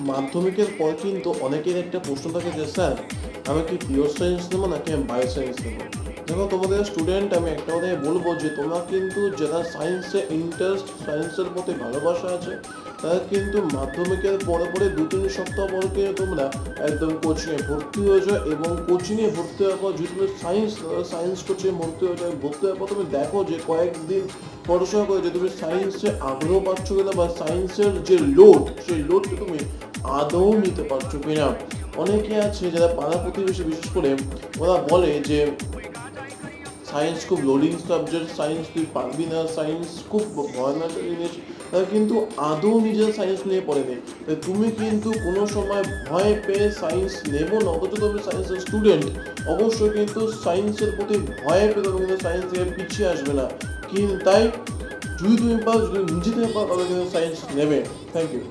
মাধ্যমিকের পর কিন্তু অনেকের একটা প্রশ্ন থাকে যে স্যার আমি কি পিওর সায়েন্স নেবো নাকি আমি বায়ো সায়েন্স নেবো। দেখো তোমাদের স্টুডেন্ট আমি একটা কথাই বলবো যে তোমরা কিন্তু যারা সায়েন্সে ইন্টারেস্ট সায়েন্সের প্রতি ভালোবাসা আছে তারা কিন্তু মাধ্যমিকের পরে পরে 2-3 সপ্তাহ পর কিন্তু তোমরা একদম কোচিংয়ে ভর্তি হয়ে যাও এবং কোচিংয়ে ভর্তি হওয়ার পর যদি তুমি সায়েন্স কোচিংয়ে ভর্তি হওয়ার পর তুমি দেখো যে কয়েকদিন পড়াশোনা করে যে তুমি সায়েন্সে আগ্রহ পাচ্ছ কিনা বা সায়েন্সের যে লোড সেই লোডকে তুমি আদৌ নিতে পারছো কিনা। অনেকে আছে যারা পাড়া প্রতিবেশী বিশেষ করে ওরা বলে যে সায়েন্স খুব লোডিং সাবজেক্ট, সায়েন্স তুই পারবি না, সায়েন্স খুব ভয়ানক জিনিস, তারা কিন্তু আদৌ নিজের সায়েন্স নিয়ে পড়েনি। তাই তুমি কিন্তু কোনো সময় ভয় পেয়ে সায়েন্স নেবো না, অথচ তুমি সায়েন্সের স্টুডেন্ট অবশ্যই কিন্তু সায়েন্সের প্রতি ভয় পেয়ে তুমি কিন্তু সায়েন্স থেকে পিছিয়ে আসবে না। কিন্তু তাই যদি তুমি পাও, যদি নিজে থেকে পাও তাহলে কিন্তু সায়েন্স নেবে। Thank you.